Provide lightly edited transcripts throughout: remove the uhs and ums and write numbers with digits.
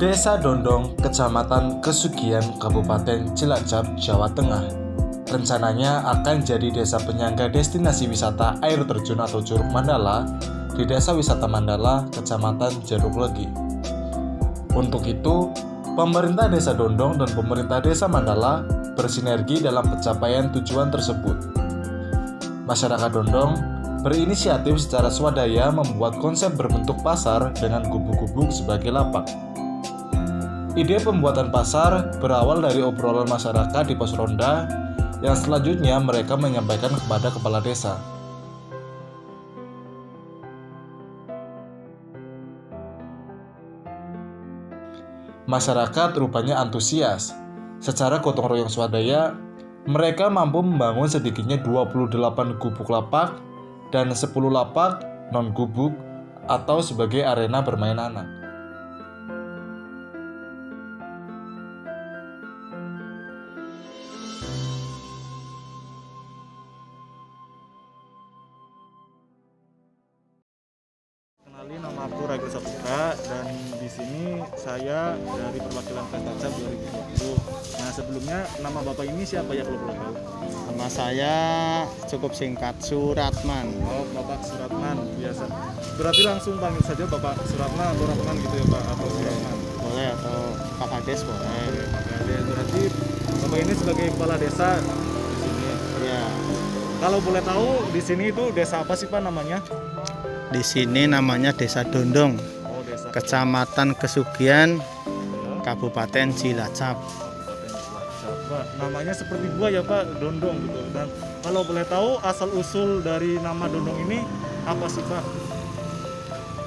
Desa Dondong, Kecamatan Kesugian, Kabupaten Cilacap, Jawa Tengah. Rencananya akan jadi desa penyangga destinasi wisata air terjun atau Curug Mandala di Desa Wisata Mandala, Kecamatan Jaruk Legi. Untuk itu, pemerintah Desa Dondong dan pemerintah Desa Mandala bersinergi dalam pencapaian tujuan tersebut. Masyarakat Dondong berinisiatif secara swadaya membuat konsep berbentuk pasar dengan gubuk-gubuk sebagai lapak. Ide pembuatan pasar berawal dari obrolan masyarakat di pos ronda yang selanjutnya mereka menyampaikan kepada kepala desa. Masyarakat rupanya antusias. Secara gotong royong swadaya, mereka mampu membangun sedikitnya 28 gubuk lapak dan 10 lapak non-gubuk atau sebagai arena bermain anak. Kenalin, nama aku Ragil Saputra dan di sini saya dari perwakilan Prestacap 2020. Nah, sebelumnya nama Bapak ini siapa ya kalau boleh tahu? Nama saya cukup singkat, Suratman. Oh, Bapak Suratman biasa. Berarti langsung panggil saja Bapak Suratman atau Ratman gitu ya Pak, atau Suratman. Boleh atau Pak Kades boleh. Oke, Pak Kades. Berarti Bapak ini sebagai kepala desa di sini. Ya, Kalau boleh tahu di sini itu desa apa sih Pak namanya? di sini namanya Desa Dondong, Oh, desa Kecamatan Kesugian, ya. Kabupaten Cilacap. Kabupaten Cilacap. Pak, namanya seperti gua ya Pak, Dondong gitu. Dan kalau boleh tahu asal usul dari nama Dondong ini apa sih Pak?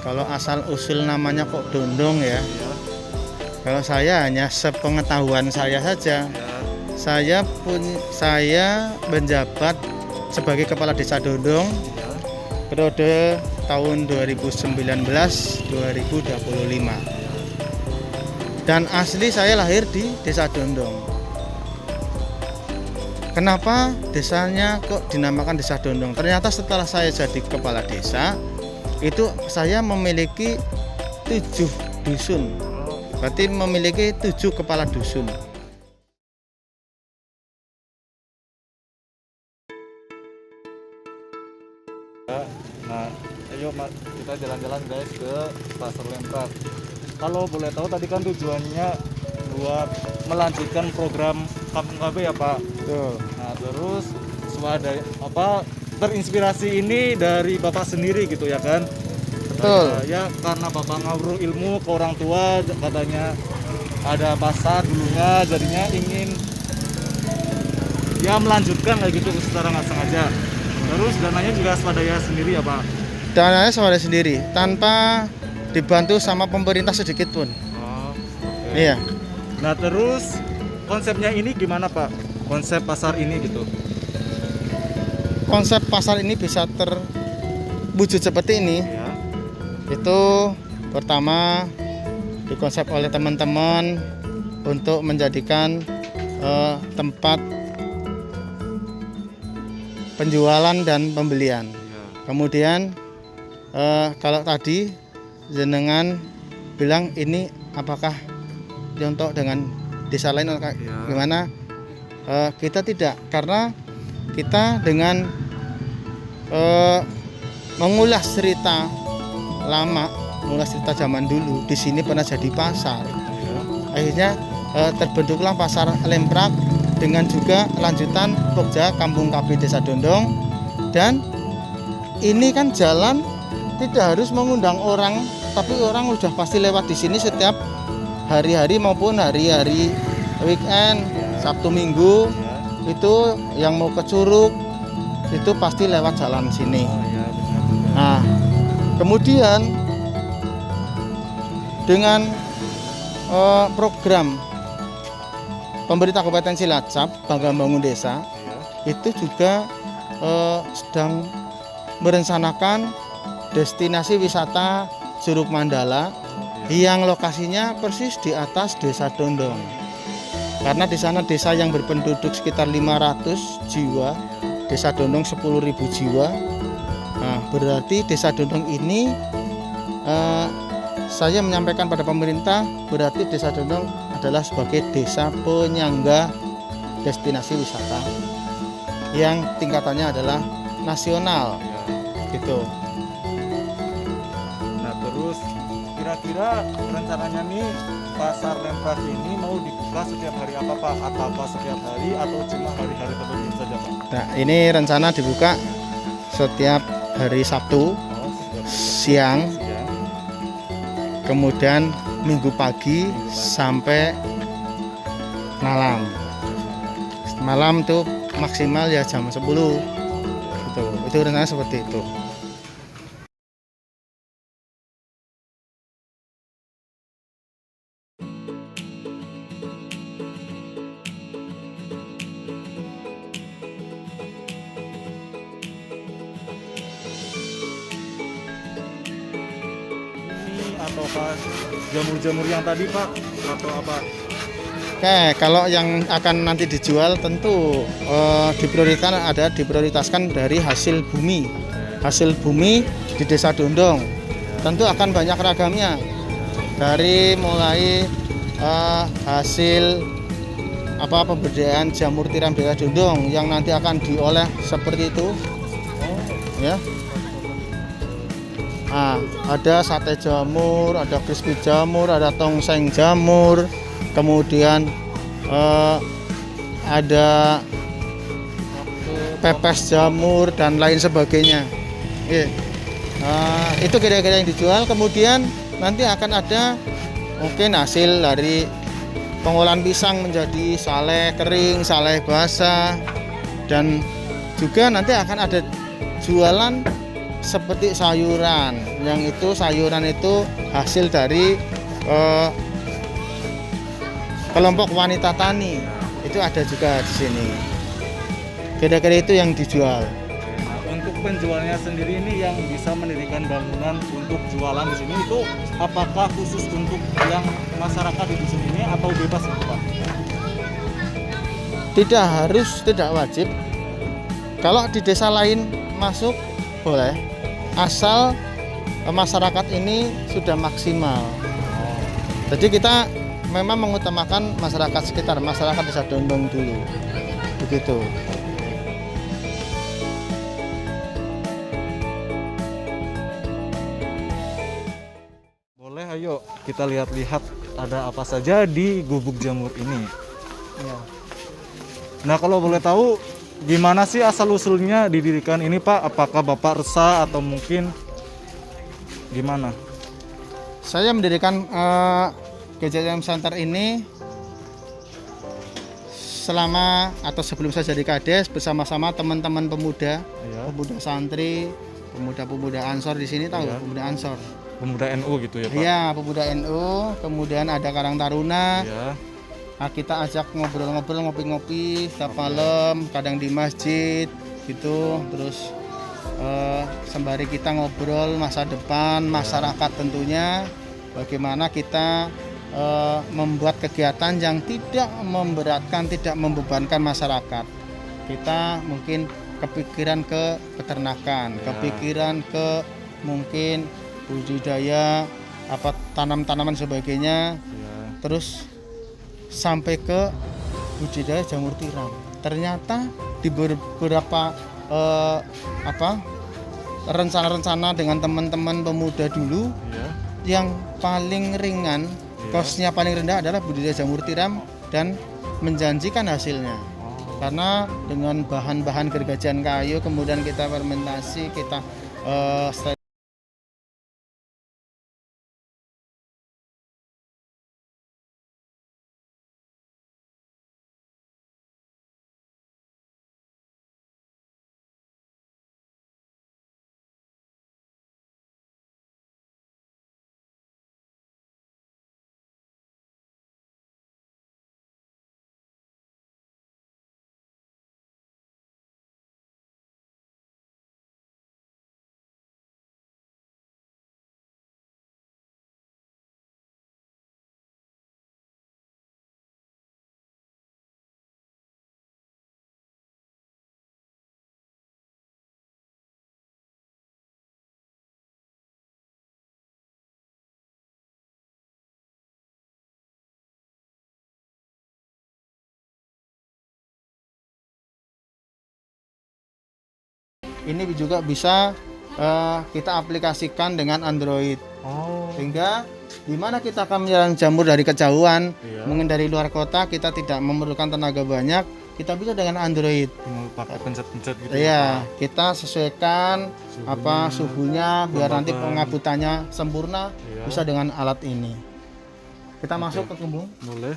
Kalau asal usul namanya kok Dondong ya? Ya, Kalau saya hanya sepengetahuan saya saja. ya, Saya menjabat sebagai kepala Desa Dondong ya. periode tahun 2019-2025. Dan asli saya lahir di Desa Dondong. Kenapa desanya kok dinamakan Desa Dondong? Ternyata setelah saya jadi kepala desa, itu saya memiliki 7 dusun. Berarti memiliki 7 kepala dusun. Nah, ayo kita jalan-jalan guys ke Pasar Lemprak. Kalau boleh tahu tadi kan tujuannya buat melanjutkan program Kampung KB ya Pak. Betul. Nah, terus swadaya terinspirasi ini dari Bapak sendiri gitu ya kan? Betul. Ya karena Bapak ngawur ilmu ke orang tua, katanya ada pasar dulunya, jadinya ingin ya melanjutkan kayak gitu secara nggak sengaja. Terus dananya juga swadaya sendiri ya Pak? Dananya saya sendiri, tanpa dibantu sama pemerintah sedikit pun. Oh, oke. Iya. Nah terus konsepnya ini gimana Pak? Konsep pasar ini gitu? Konsep pasar ini bisa terwujud seperti ini. Ya. Itu pertama dikonsep oleh teman-teman untuk menjadikan tempat penjualan dan pembelian. Kemudian kalau tadi jenengan bilang ini apakah contoh dengan desa lain atau gimana? Kita tidak, karena kita dengan mengulas cerita lama, mengulas cerita zaman dulu, di sini pernah jadi pasar. Akhirnya terbentuklah Pasar Lemprak dengan juga lanjutan Pokja Kampung KB Desa Dondong. Dan ini kan jalan tidak harus mengundang orang, tapi orang udah pasti lewat di sini setiap hari-hari maupun hari-hari weekend, Sabtu Minggu. Itu yang mau ke Curug itu pasti lewat jalan sini. Nah, kemudian dengan program pemerintah Kabupaten Cilacap Bangga Membangun Desa itu juga sedang merencanakan destinasi wisata Curug Mandala yang lokasinya persis di atas Desa Dondong. Karena di sana desa yang berpenduduk sekitar 500 jiwa, Desa Dondong 10.000 jiwa. Nah, berarti Desa Dondong ini saya menyampaikan pada pemerintah, berarti Desa Dondong adalah sebagai desa penyangga destinasi wisata yang tingkatannya adalah nasional gitu. Nah terus kira-kira rencananya nih pasar Lemprak ini mau dibuka setiap hari apa Pak? Apakah setiap hari atau cuma hari-hari tertentu saja Pak? Nah, ini rencana dibuka setiap hari Sabtu Oh, setiap hari siang, siang. kemudian Minggu pagi sampai malam. Malam tuh maksimal ya jam 10 gitu. Itu rencananya seperti itu. Ini ataukah jamur-jamur yang tadi Pak? Atau apa? Oke, kalau yang akan nanti dijual tentu diprioritaskan dari hasil bumi. Hasil bumi di Desa Dondong tentu akan banyak ragamnya. Dari mulai hasil pemberdayaan jamur tiram Desa Dondong yang nanti akan diolah seperti itu, ya. Nah, ada sate jamur, ada crispy jamur, ada tongseng jamur, kemudian ada pepes jamur dan lain sebagainya. Itu kira-kira yang dijual. Kemudian nanti akan ada mungkin hasil dari pengolahan pisang menjadi saleh kering, saleh basah, dan juga nanti akan ada jualan seperti sayuran, yang itu sayuran itu hasil dari kelompok wanita tani, itu ada juga di sini. Kira-kira itu yang dijual. Nah, untuk penjualnya sendiri ini yang bisa mendirikan bangunan untuk jualan di sini itu apakah khusus untuk yang masyarakat di dusun ini atau bebas gitu Pak? Tidak harus, tidak wajib. Kalau di desa lain masuk boleh, asal masyarakat ini sudah maksimal. Jadi kita memang mengutamakan masyarakat sekitar, masyarakat Desa Dondong dulu, begitu. Boleh, ayo kita lihat-lihat ada apa saja di gubuk jamur ini. Ya. Nah kalau boleh tahu gimana sih asal-usulnya didirikan ini Pak? Apakah Bapak resah atau mungkin gimana? Saya mendirikan GJM Center ini selama atau sebelum saya jadi kades bersama-sama teman-teman pemuda, Ya. pemuda santri, pemuda-pemuda Ansor di sini tahu, Ya. pemuda Ansor. Pemuda NU gitu ya Pak? Iya, pemuda NU, kemudian ada Karang Taruna. Ya. Nah, kita ajak ngobrol-ngobrol, ngopi-ngopi setiap malam, kadang di masjid gitu. Terus sembari kita ngobrol masa depan masyarakat tentunya, bagaimana kita membuat kegiatan yang tidak memberatkan, tidak membebankan masyarakat. Kita mungkin kepikiran ke peternakan, kepikiran ke mungkin budidaya tanam-tanaman sebagainya, terus sampai ke budidaya jamur tiram. Ternyata di beberapa rencana-rencana dengan teman-teman pemuda dulu, yang paling ringan, kosnya paling rendah adalah budidaya jamur tiram dan menjanjikan hasilnya. Karena dengan bahan-bahan gergajian kayu, kemudian kita fermentasi, kita ini juga bisa kita aplikasikan dengan Android. Oh. Sehingga di mana kita akan menyelang jamur dari kejauhan, Iya. mungkin dari luar kota, kita tidak memerlukan tenaga banyak, kita bisa dengan Android. Tinggal pakai pencet-pencet gitu. Iya, kita sesuaikan suhunya biar nanti kelembaban. pengabutannya sempurna, Iya. bisa dengan alat ini. Kita masuk ke kembung. Boleh.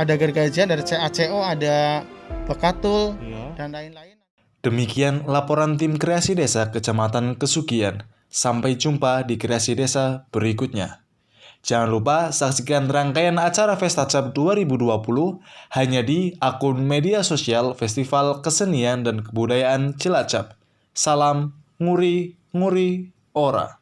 Ada gergajian, ada CACO, ada bekatul, Iya. dan lain-lain. Demikian laporan tim kreasi desa Kecamatan Kesugian. Sampai jumpa di kreasi desa berikutnya. Jangan lupa saksikan rangkaian acara Festacap 2020 hanya di akun media sosial Festival Kesenian dan Kebudayaan Cilacap. Salam nguri nguri ora.